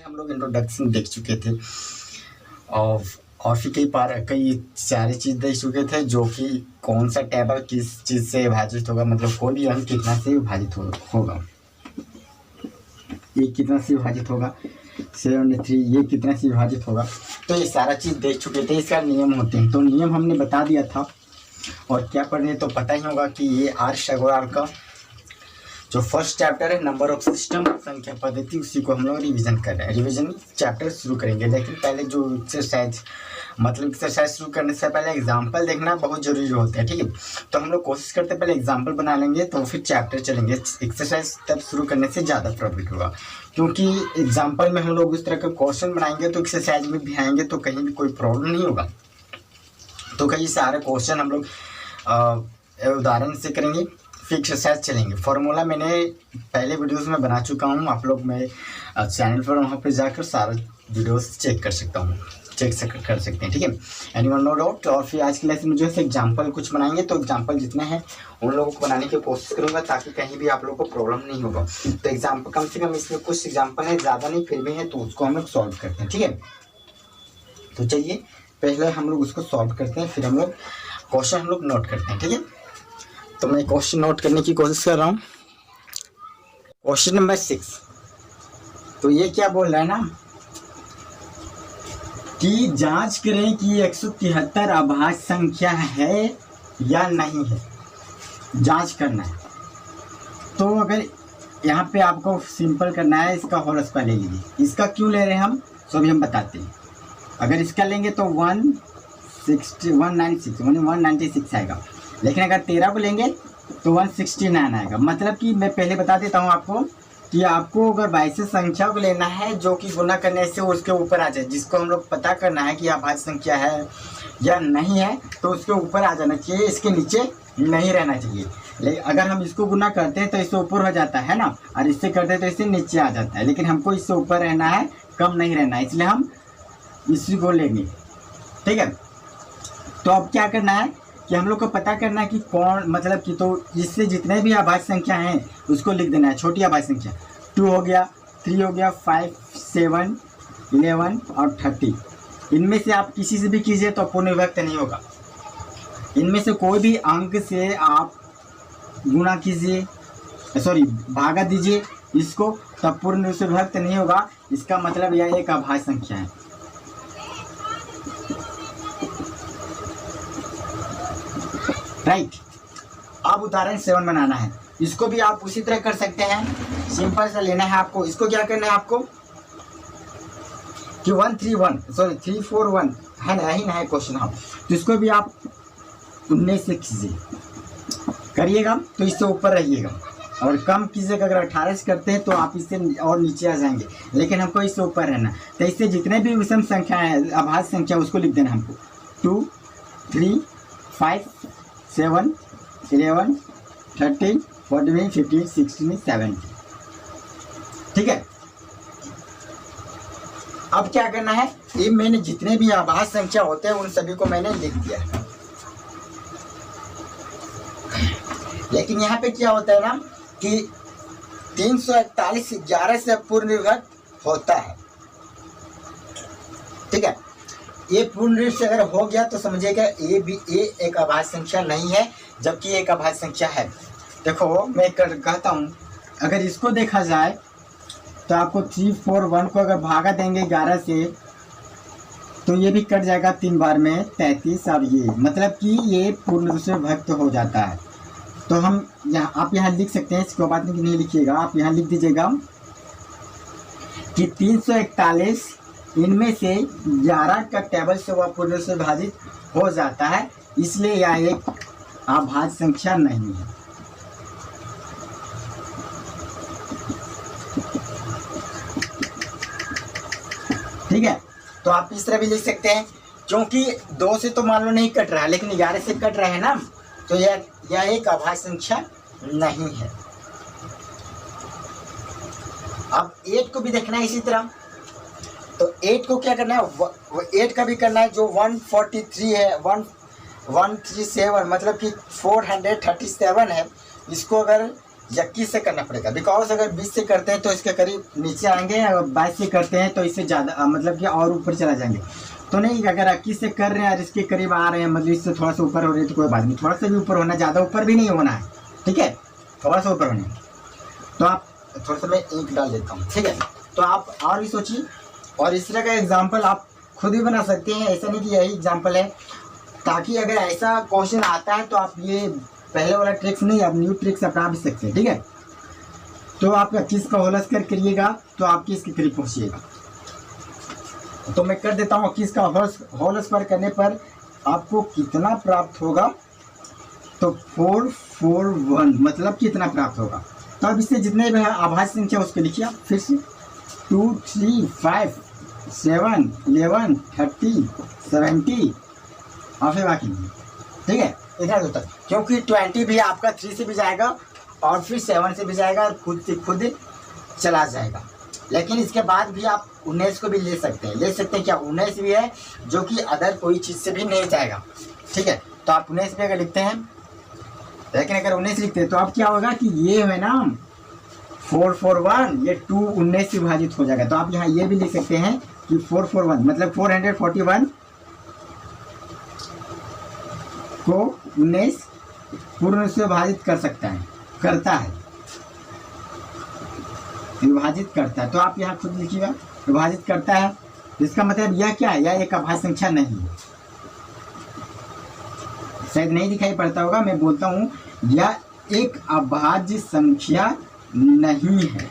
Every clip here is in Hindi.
हम लोग इंट्रोडक्शन देख चुके थे और फिर कई सारी चीज़ देख चुके थे, जो कि कौन सा टेबल किस चीज़ से विभाजित होगा, मतलब कोई भी अंक कितना से विभाजित होगा, ये कितना से विभाजित होगा, 73 ये कितना से विभाजित होगा। तो ये सारा चीज़ देख चुके थे, इसका नियम होते हैं, तो नियम हमने बता दिया था। और क्या पढ़ने तो पता ही होगा कि ये आर्यभट्ट का जो फर्स्ट चैप्टर है नंबर ऑफ सिस्टम संख्या पद्धति, उसी को हम लोग रिवीजन कर रहे हैं। रिवीजन चैप्टर शुरू करेंगे, लेकिन पहले जो एक्सरसाइज शुरू करने से पहले एग्जाम्पल देखना बहुत जरूरी होता है, ठीक है। तो हम लोग कोशिश करते हैं पहले एग्जाम्पल बना लेंगे, तो फिर चैप्टर चलेंगे। एक्सरसाइज तब शुरू करने से ज़्यादा प्रॉफिट होगा, क्योंकि एग्जाम्पल में हम लोग उस तरह का क्वेश्चन बनाएंगे तो एक्सरसाइज में भी आएंगे, तो कहीं भी कोई प्रॉब्लम नहीं होगा। तो कई सारे क्वेश्चन हम लोग उदाहरण से करेंगे, फिर एक्सरसाइज चलेंगे। फार्मूला मैंने पहले वीडियोस में बना चुका हूँ, आप लोग मैं चैनल पर वहाँ पे जाकर सारा वीडियोस चेक कर सकते हैं, ठीक है। Anyone no doubt. और फिर आज के लेसन में जो है एग्जाम्पल कुछ बनाएंगे, तो एग्जाम्पल जितने हैं उन लोगों को बनाने की कोशिश करूँगा, ताकि कहीं भी आप लोगों को प्रॉब्लम नहीं होगा। तो एग्जाम्पल कम से कम इसमें कुछ एग्जाम्पल है, ज़्यादा नहीं फिर भी है, तो उसको हम लोग सॉल्व करते हैं, ठीक है। तो चलिए पहले हम लोग उसको सॉल्व करते हैं, फिर हम लोग क्वेश्चन हम लोग नोट करते हैं, ठीक है। तो मैं क्वेश्चन नोट करने की कोशिश कर रहा हूँ। क्वेश्चन नंबर 6, तो ये क्या बोल रहा है ना कि जांच करें कि 173 अभाज्य संख्या है या नहीं है, जांच करना है। तो अगर यहाँ पे आपको सिंपल करना है, इसका होल स्क्वायर ले लीजिए। इसका क्यों ले रहे हैं हम, सो भी हम बताते हैं। अगर इसका लेंगे तो 196 आएगा, लेकिन अगर 13 को लेंगे तो 169 आएगा। मतलब कि मैं पहले बता देता हूँ आपको कि आपको अगर 22 संख्या को लेना है जो कि गुना करने से उसके ऊपर आ जाए, जिसको हम लोग पता करना है कि अभाज्य संख्या है या नहीं है, तो उसके ऊपर आ जाना चाहिए, इसके नीचे नहीं रहना चाहिए। लेकिन अगर हम इसको गुना करते हैं तो इससे ऊपर हो जाता है ना, और इससे करते हैं तो इससे नीचे आ जाता है, लेकिन हमको इससे ऊपर रहना है, कम नहीं रहना है, इसलिए हम इसी को लेंगे, ठीक है। तो अब क्या करना है कि हम लोग को पता करना है कि कौन, मतलब कि तो इससे जितने भी अभाज्य संख्या हैं उसको लिख देना है। छोटी अभाज्य संख्या 2 हो गया, 3 हो गया, 5, 7, 11 और 30। इनमें से आप किसी से भी कीजिए तो पूर्ण विभक्त नहीं होगा। इनमें से कोई भी अंक से आप गुणा कीजिए, सॉरी भागा दीजिए इसको, तब पूर्ण रूप से विभक्त नहीं होगा। इसका मतलब यह एक अभाज्य संख्या है। राइट। अब उदाहरण 7 बनाना है, इसको भी आप उसी तरह कर सकते हैं। सिंपल सा लेना है आपको। इसको क्या करना है आपको कि 341 है ना, यही ना है क्वेश्चन। हाँ, तो इसको भी आप 19 से कीजिए, करिएगा तो इससे ऊपर रहिएगा, और कम कीजिएगा। अगर 18 से करते हैं तो आप इससे और नीचे आ जाएंगे, लेकिन हमको इससे ऊपर रहना। तो इससे जितने भी विषम संख्या है, अभाज्य संख्या, उसको लिख देना हमको। 2, 3, 5, 7, 11, 13, 14, 15, 16, 17, ठीक है। अब क्या करना है, ये मैंने जितने भी अभाज्य संख्या होते हैं उन सभी को मैंने लिख दिया है। लेकिन यहाँ पे क्या होता है ना कि 341 11 से पूर्ण विभक्त होता है, ठीक है। ये पूर्ण रूप से अगर हो गया तो समझिएगा ये एक अभाज्य संख्या नहीं है, जबकि एक अभाज्य संख्या है। देखो मैं कहता हूँ, अगर इसको देखा जाए तो आपको 341 को अगर भागा देंगे 11 से तो ये भी कट जाएगा 3 बार में 33, और ये मतलब कि ये पूर्ण रूप से विभक्त हो जाता है। तो हम यहाँ, आप यहाँ लिख सकते हैं, इसको बात नहीं लिखिएगा, आप यहाँ लिख दीजिएगा कि 341 इनमें से 11 का टेबल से वह पूर्ण रूप से विभाजित हो जाता है, इसलिए यह एक अभाज्य संख्या नहीं है। ठीक है, तो आप इस तरह भी लिख सकते हैं, क्योंकि 2 से तो मान लो नहीं कट रहा है, लेकिन 11 से कट रहा है ना, तो यह एक अभाज्य संख्या नहीं है। अब 8 को भी देखना है इसी तरह। तो 8 को क्या करना है, 8 का भी करना है, जो 143 है, 137 मतलब कि 437 है। इसको अगर 21 से करना पड़ेगा, बिकॉज अगर 20 से करते हैं तो इसके करीब नीचे आएंगे, अगर 22 से करते हैं तो इससे ज़्यादा मतलब कि और ऊपर चला जाएंगे। तो नहीं, अगर 21 से कर रहे हैं और इसके करीब आ रहे हैं, मतलब इससे थोड़ा सा ऊपर हो रही है तो कोई बात नहीं, थोड़ा सा भी ऊपर होना, ज़्यादा ऊपर भी नहीं होना है, ठीक है, थोड़ा सा ऊपर होना है। तो आप थोड़ा सा मैं ईंट डाल देता हूँ, ठीक है। तो आप और भी सोचिए, और इस तरह का एग्जाम्पल आप खुद भी बना सकते हैं, ऐसा नहीं कि यही एग्जाम्पल है, ताकि अगर ऐसा क्वेश्चन आता है तो आप ये पहले वाला ट्रिक्स नहीं, आप न्यू ट्रिक्स अपना भी सकते हैं, ठीक है। तो आप 21 का होल स्क्वायर करिएगा तो आप किसके करीब पहुँचिएगा। तो मैं कर देता हूँ, 21 का होल स्क्वायर करने पर आपको कितना प्राप्त होगा, तो 441 मतलब कितना प्राप्त होगा। तो अब इससे जितने भी अभाज्य संख्या उसको लिखिए आप फिर से, 2 3 5 7 11 30 70 और फिर बाकी, ठीक है, इतना होता है, क्योंकि 20 भी आपका 3 से भी जाएगा और फिर 7 से भी जाएगा और खुद से खुद चला जाएगा। लेकिन इसके बाद भी आप 19 को भी ले सकते हैं, क्या 19 भी है जो कि अदर कोई चीज़ से भी नहीं जाएगा, ठीक है। तो आप 19 भी अगर लिखते हैं, लेकिन अगर 19 लिखते हैं तो अब क्या होगा कि ये है ना 441, ये 2 19 से विभाजित हो जाएगा। तो आप यहाँ ये भी लिख सकते हैं कि 441 मतलब 441 को 19 पूर्ण से विभाजित करता है, विभाजित करता है। तो आप यहाँ खुद लिखिएगा, विभाजित करता है, इसका मतलब यह क्या है, यह एक अभाज्य संख्या नहीं है। शायद नहीं दिखाई पड़ता होगा, मैं बोलता हूँ, यह एक अभाज्य संख्या नहीं है,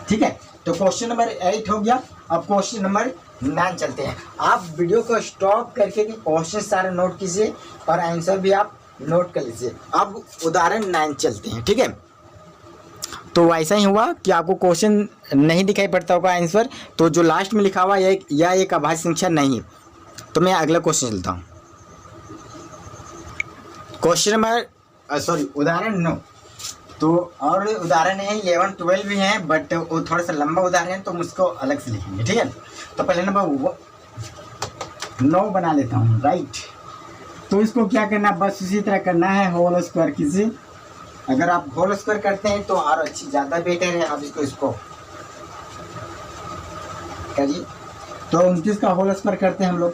ठीक है। तो क्वेश्चन नंबर 8 हो गया। अब क्वेश्चन नंबर 9 चलते हैं। आप वीडियो को स्टॉप करके क्वेश्चन सारे नोट कीजिए और आंसर भी आप नोट कर लीजिए। अब उदाहरण 9 चलते हैं, ठीक है। तो ऐसा ही हुआ कि आपको क्वेश्चन नहीं दिखाई पड़ता होगा आंसर, तो जो लास्ट में लिखा हुआ यह एक अभाज्य संख्या नहीं है। तो मैं अगला क्वेश्चन चलता हूँ, क्वेश्चन नंबर उदाहरण 9। तो और उदाहरण है 11 12 भी हैं, बट वो थोड़ा सा लंबा उदाहरण है तो मुझको अलग से लिखेंगे, ठीक है। तो पहले नंबर 9 बना लेता हूँ, राइट। तो इसको क्या करना, बस उसी तरह करना है, होल स्क्वायर कीजिए। अगर आप होल स्क्वायर करते हैं तो और अच्छी ज़्यादा बेटर है। आप इसको करिए। तो 29 का होल स्क्वायर करते हैं हम लोग,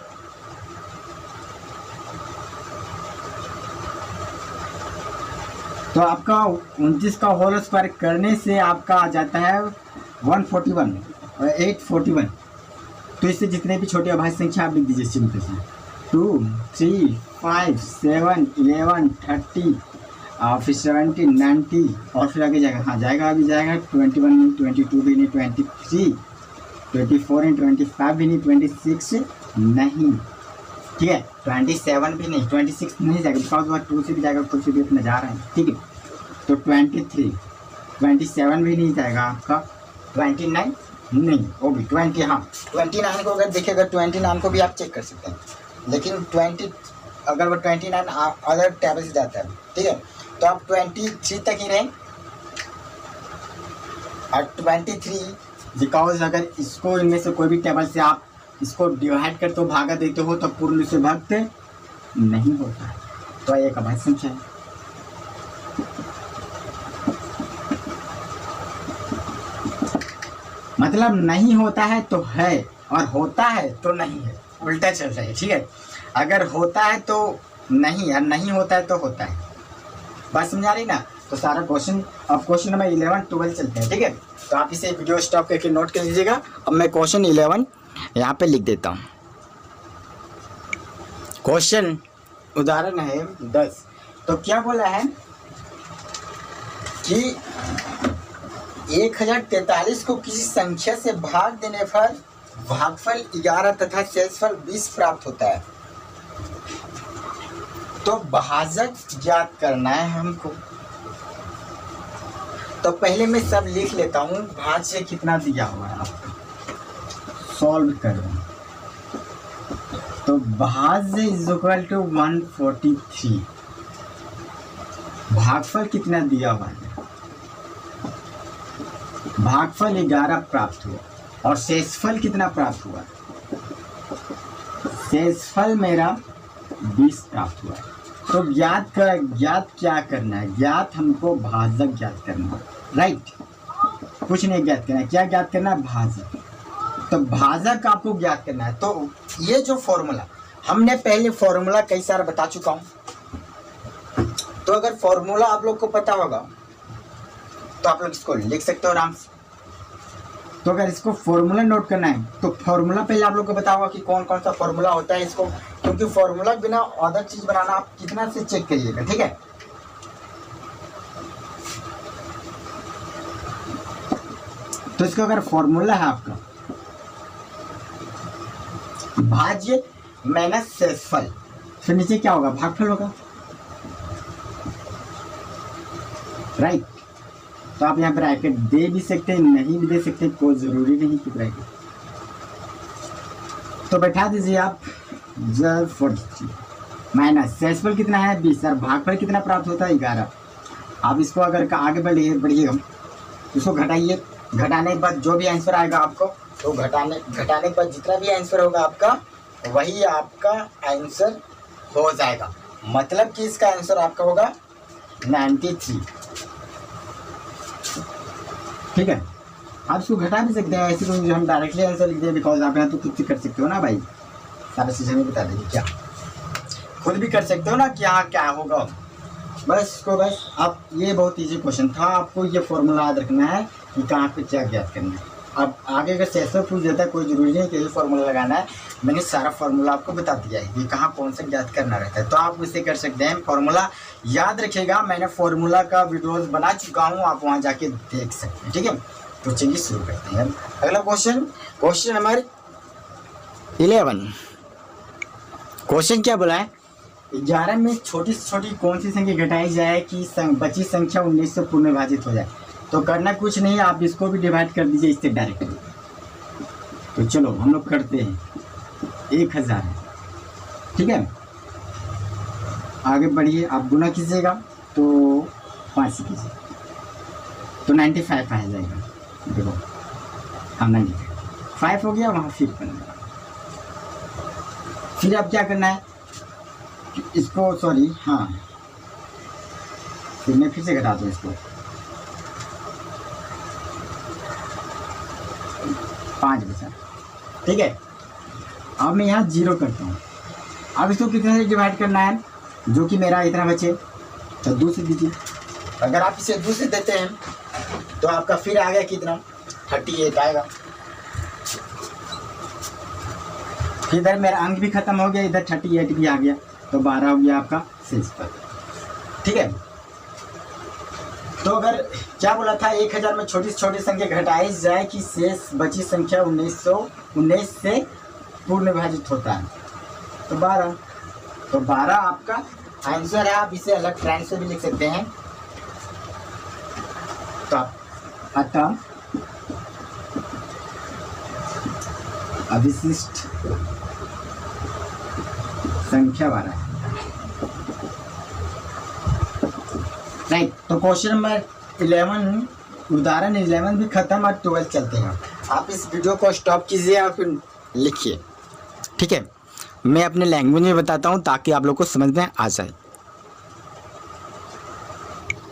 तो आपका 29 का होल स्क्वायर करने से आपका आ जाता है 141 और 841। तो इससे जितने भी छोटे अभाज्य संख्या आप लिख दीजिए सिंपल से, 2 3 5 7 11 30 और फिर 70 90 और फिर आगे जाएगा, हाँ जाएगा, अभी जाएगा 21 नहीं, 22 भी नहीं, 23 24 नहीं, 25 भी नहीं, 26 नहीं, ठीक है, 27 भी नहीं, 26 नहीं जाएगा, बिकॉज वह 2 से भी जाएगा, 2 से भी अपना जा रहे हैं, ठीक है। तो 23 27 भी नहीं जाएगा आपका, 29 नहीं, वो भी 20, हाँ 29 को अगर देखिएगा, 29 को भी आप चेक कर सकते हैं, लेकिन 20 अगर वो 29 अदर टेबल से जाता है, ठीक है। तो आप 23 तक ही रहें, और 23 बिकॉज अगर इसको इनमें से कोई भी टेबल से आप इसको डिवाइड करते हो, भागा देते हो, तो पूर्ण से भाग नहीं होता है, तो एक अभाज्य संख्या है। मतलब नहीं होता है तो है और होता है तो नहीं है, उल्टा चल रहा है, ठीक है। अगर होता है तो नहीं और नहीं होता है तो होता है, बात समझ आ रही ना। तो सारा क्वेश्चन, अब क्वेश्चन नंबर 11 12 चलते हैं, ठीक है। तो आप इसे वीडियो स्टॉप करके नोट कर लीजिएगा। अब मैं क्वेश्चन 11 यहाँ पे लिख देता हूँ। क्वेश्चन उदाहरण है 10। तो क्या बोला है कि 1043 को किसी संख्या से भाग देने पर भागफल 11 तथा शेषफल 20 प्राप्त होता है। तो भाजक ज्ञात करना है हमको। तो पहले मैं सब लिख लेता हूँ, भाज्य कितना दिया हुआ है आपको, सॉल्व कर रहे हैं। तो भाज्य इज इक्वल टू 143, भागफल कितना दिया हुआ है, भागफल 11 प्राप्त हुआ, और शेषफल कितना प्राप्त हुआ, शेषफल मेरा 20 प्राप्त हुआ। तो ज्ञात क्या करना है, ज्ञात हमको भाजक ज्ञात करना है। राइट, कुछ नहीं ज्ञात करना है। क्या ज्ञात करना है? भाजक। तो भाजक आपको ज्ञात करना है। तो ये जो फॉर्मूला हमने पहले फॉर्मूला कई सारा बता चुका हूं। तो अगर फॉर्मूला आप लोग को पता होगा तो आप लोग इसको लिख सकते हो आराम से। तो अगर इसको फॉर्मूला नोट करना है तो फॉर्मूला पहले आप लोग को पता होगा कि कौन कौन सा फॉर्मूला होता है इसको, क्योंकि फॉर्मूला बिना अदर चीज बनाना आप कितना से चेक करिएगा, ठीक है। तो इसका अगर फॉर्मूला है आपका भाज्य माइनस शेषफल, फिर नीचे क्या होगा? भागफल होगा, राइट। तो आप यहाँ ब्रैकेट दे भी सकते हैं, नहीं भी दे सकते, कोई जरूरी नहीं कि ब्रैकेट। तो बैठा दीजिए आप 43 माइनस शेषफल कितना है 20 और भागफल कितना प्राप्त होता है 11। आप इसको अगर आगे बढ़िएगा इसको घटाइए, घटाने के बाद जो भी आंसर आएगा आपको, तो घटाने के बाद जितना भी आंसर होगा आपका वही आपका आंसर हो जाएगा। मतलब कि इसका आंसर आपका होगा 93, ठीक है। आप इसको घटा भी सकते हैं, ऐसे कोई हम डायरेक्टली आंसर लिख दें, बिकॉज आप यहाँ तो खुद से कर सकते हो ना भाई, सारा चीज़ हमें बता देंगे, क्या खुद भी कर सकते हो ना कि हाँ क्या होगा। बस आप, ये बहुत इजी क्वेश्चन था, आपको ये फॉर्मूला याद रखना है कि कहाँ पे क्या ज्ञात करना है। अब आगे अगर शेषफल पूछ देता है कोई ज़रूरी नहीं कि ये फार्मूला लगाना है, मैंने सारा फार्मूला आपको बता दिया है ये कहाँ कौन सा ज्ञात करना रहता है। तो आप इसे कर सकते हैं, फार्मूला याद रखिएगा, मैंने फार्मूला का वीडियोस बना चुका हूँ, आप वहाँ जाके देख सकते हैं, ठीक है। तो चलिए शुरू करते हैं। अगला क्वेश्चन नंबर 11। क्वेश्चन क्या बोला है? 11 में छोटी से छोटी कौन सी संख्या घटाई जाए कि बची संख्या 19 से पूर्ण विभाजित हो जाए। तो करना कुछ नहीं, आप इसको भी डिवाइड कर दीजिए इससे डायरेक्टली। तो चलो हम लोग करते हैं, 1000 है, ठीक है। आगे बढ़िए, आप गुना कीजिएगा तो 5 से कीजिए तो 95 आ जाएगा। देखो हम 95 हो गया, वहाँ फिर करना। फिर अब क्या करना है इसको, सॉरी हाँ, फिर मैं फिर से घटा दूँ इसको 5 बचा, ठीक है। अब मैं यहाँ 0 करता हूँ। अब इसको कितने से डिवाइड करना है, जो कि मेरा इतना बचे तो 2 से दीजिए। अगर आप इसे 2 से देते हैं तो आपका फिर आ गया कितना 38 आएगा। फिर इधर मेरा अंक भी खत्म हो गया, इधर 38 भी आ गया, तो 12 हो गया आपका शेषफल, ठीक है। तो अगर क्या बोला था 1000 में छोटी से छोटी संख्या घटाई जाए कि शेष बची संख्या 19 से पूर्ण विभाजित होता है, तो 12। तो 12 आपका आंसर है। आप इसे अलग ट्रेंड से भी लिख सकते हैं। तो अतः अविशिष्ट संख्या 12 है, राइट। तो क्वेश्चन नंबर 11, उदाहरण 11 भी खत्म और 12 चलते हैं। आप इस वीडियो को स्टॉप कीजिए और फिर लिखिए, ठीक है। मैं अपने लैंग्वेज में बताता हूँ ताकि आप लोग को समझ में आ जाए।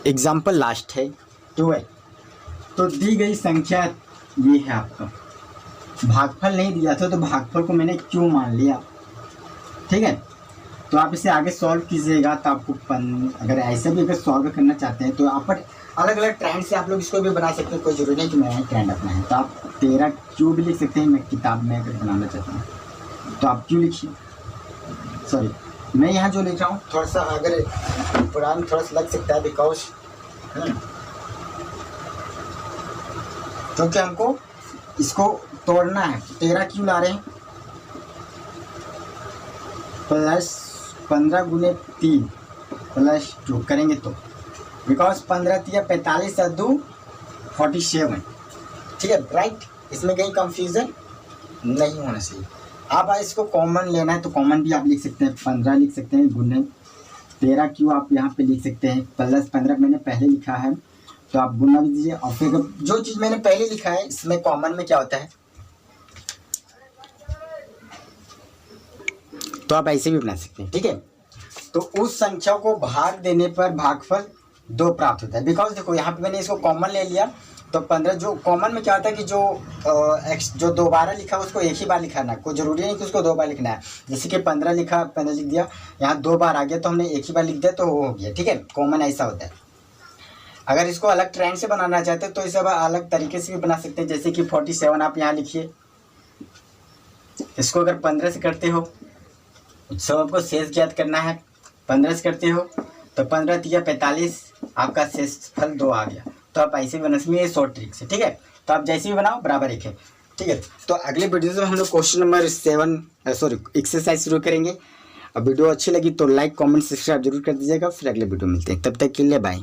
एग्जाम्पल लास्ट है 12। तो दी गई संख्या ये है आपका, भागफल नहीं दिया था तो भागफल को मैंने क्यों मान लिया, ठीक है। तो आप इसे आगे सॉल्व कीजिएगा तो आपको अगर ऐसे भी अगर सॉल्व करना चाहते हैं तो आप अलग अलग ट्रेंड से आप लोग इसको भी बना सकते हैं, कोई जरूरी नहीं कि मैं ट्रेंड अपना है। तो आप 13 क्यों भी लिख सकते हैं। मैं किताब में अगर बनाना चाहता हूँ तो आप क्यों लिखिए, सॉरी मैं यहाँ जो लिख रहा हूँ थोड़ा सा अगर पुराना थोड़ा सा लग सकता है, बिकॉज क्योंकि हमको इसको तोड़ना है। 13 क्यों ला रहे हैं, प्लस 15 गुने 3 प्लस 2 करेंगे तो, बिकॉज 15 3 45 और 2 47, ठीक है, राइट। इसमें कहीं कंफ्यूजन नहीं होना चाहिए। आप इसको कॉमन लेना है तो कॉमन भी आप लिख सकते हैं, 15 लिख सकते हैं गुने 13 क्यों आप यहाँ पे लिख सकते हैं, प्लस 15 मैंने पहले लिखा है तो आप गुना भी दीजिए। और फिर जो चीज़ मैंने पहले लिखा है इसमें कॉमन में क्या होता है तो आप ऐसे भी बना सकते हैं, ठीक है। तो उस संख्या को भाग देने पर भागफल 2 प्राप्त होता है। बिकॉज देखो यहाँ पे मैंने इसको कॉमन ले लिया, तो 15 जो कॉमन में क्या होता है कि जो दोबारा लिखा उसको एक ही बार लिखाना, कोई जरूरी नहीं कि उसको 2 बार लिखना है। जैसे कि 15 लिखा, 15 लिख दिया, यहाँ 2 बार आ गया तो हमने एक ही बार लिख दिया तो वो हो गया, ठीक है। कॉमन ऐसा होता है। अगर इसको अलग ट्रेंड से बनाना चाहते हैं तो इसे अलग तरीके से भी बना सकते हैं। जैसे कि 47 आप यहाँ लिखिए, इसको अगर 15 से करते हो, सब आपको शेष ज्ञात करना है। 15 से करते हो तो 15 तिया 45, आपका शेष फल 2 आ गया। तो आप ऐसे भी बना सकते हैं शॉर्ट ट्रिक से, ठीक है। तो आप जैसे भी बनाओ बराबर एक है, ठीक है। तो अगले वीडियो में हम लोग क्वेश्चन नंबर 7 एक्सरसाइज शुरू करेंगे। अब वीडियो अच्छी लगी तो लाइक कमेंट सब्सक्राइब जरूर कर दीजिएगा। फिर अगले वीडियो मिलते हैं, तब तक के लिए बाय।